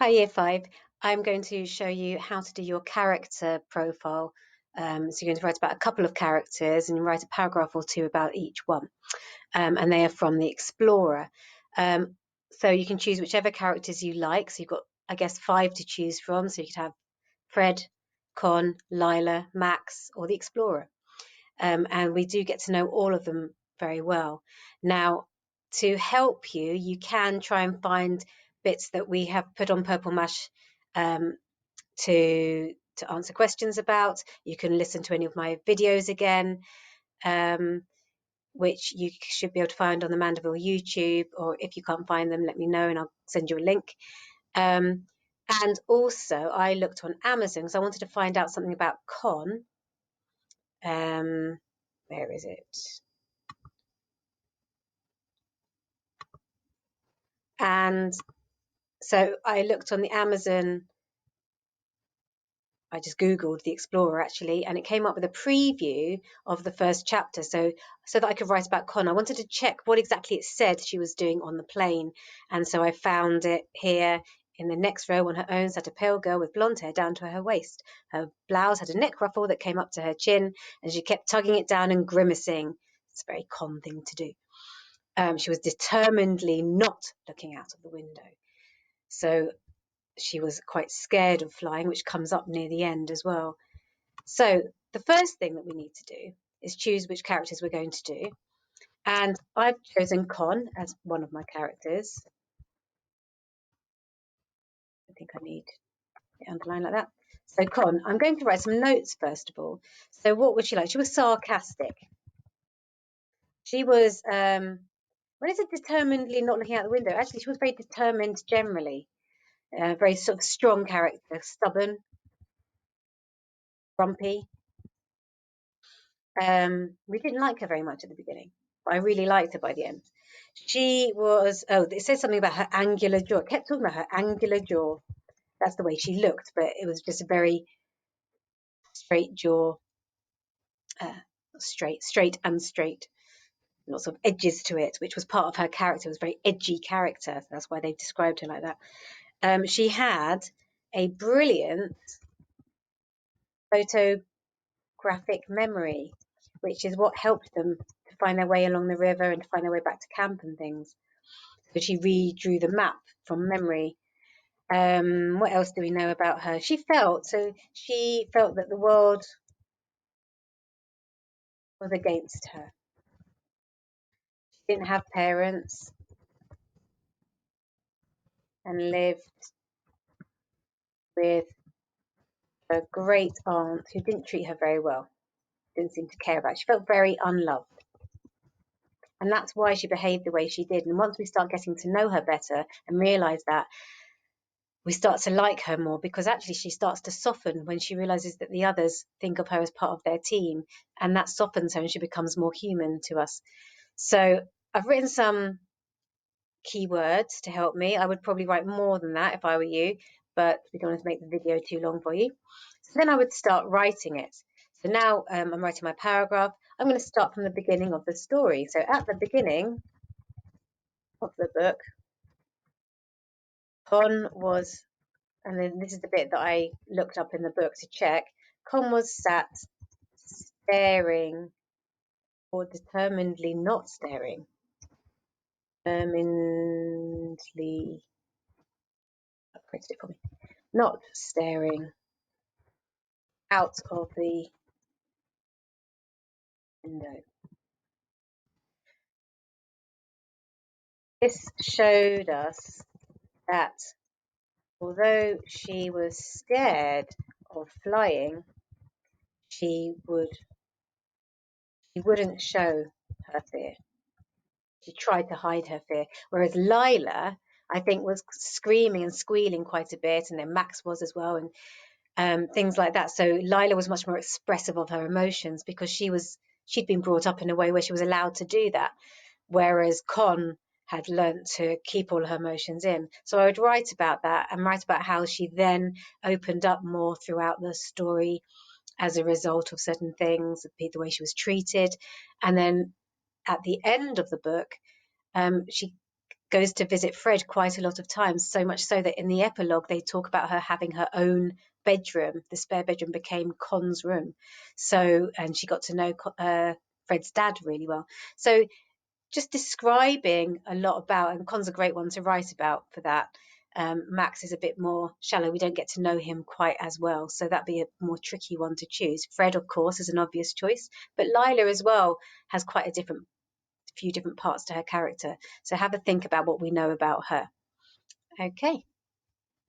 Hi, Year 5. I'm going to show you how to do your character profile. So you're going to write about a couple of characters and you write a paragraph or two about each one. And they are from the Explorer. So you can choose whichever characters you like. So you've got, I guess, 5 to choose from. So you could have Fred, Con, Lila, Max, or the Explorer. And we do get to know all of them very well. Now, to help you, you can try and find bits that we have put on Purple Mash um, to answer questions about. You can listen to any of my videos again, which you should be able to find on the Mandeville YouTube, or if you can't find them, let me know and I'll send you a link. And also, I looked on Amazon because I wanted to find out something about Con. Where is it? And so I looked on the Amazon, I just Googled the Explorer actually, and it came up with a preview of the first chapter. So that I could write about Con, I wanted to check what exactly it said she was doing on the plane. And so I found it here in the next row. On her own sat a pale girl with blonde hair down to her waist. Her blouse had a neck ruffle that came up to her chin, and she kept tugging it down and grimacing. It's a very Con thing to do. She was determinedly not looking out of the window. So she was quite scared of flying, which comes up near the end as well. So the first thing that we need to do is choose which characters we're going to do. And I've chosen Con as one of my characters. I think I need it underlined like that. So Con, I'm going to write some notes first of all. So what was she like? She was sarcastic. She was, when is it determinedly not looking out the window? Actually, she was very determined generally. Very sort of strong character, stubborn, grumpy. We didn't like her very much at the beginning, but I really liked her by the end. She was, oh, it says something about her angular jaw. It kept talking about her angular jaw. That's the way she looked, but it was just a very straight jaw, uh, straight and straight. Lots of edges to it, which was part of her character. It was a very edgy character. So that's why they described her like that. She had a brilliant photographic memory, which is what helped them to find their way along the river and to find their way back to camp and things. So she redrew the map from memory. What else do we know about her? She felt that the world was against her. She didn't have parents and lived with a great aunt who didn't treat her very well, didn't seem to care about her. She felt very unloved. And that's why she behaved the way she did. And once we start getting to know her better and realize that, we start to like her more, because actually she starts to soften when she realizes that the others think of her as part of their team, and that softens her and she becomes more human to us. So I've written some keywords to help me. I would probably write more than that if I were you, but we don't want to make the video too long for you. So then I would start writing it. So now I'm writing my paragraph. I'm going to start from the beginning of the story. So at the beginning of the book, Con was, and then this is the bit that I looked up in the book to check. Con was sat staring, or determinedly not staring. Determinedly, printed it for me. Not staring out of the window. This showed us that although she was scared of flying, she wouldn't show her fear. She tried to hide her fear. Whereas Lila, I think, was screaming and squealing quite a bit, and then Max was as well, and things like that. So Lila was much more expressive of her emotions because she'd been brought up in a way where she was allowed to do that, whereas Con had learnt to keep all her emotions in. So I would write about that and write about how she then opened up more throughout the story as a result of certain things, the way she was treated. And then at the end of the book, she goes to visit Fred quite a lot of times, so much so that in the epilogue they talk about her having her own bedroom. The spare bedroom became Con's room. So, and she got to know Fred's dad really well. So just describing a lot about, and Con's a great one to write about for that. Max is a bit more shallow. We don't get to know him quite as well. So that'd be a more tricky one to choose. Fred, of course, is an obvious choice, but Lila as well has quite a few different parts to her character. So have a think about what we know about her. Okay.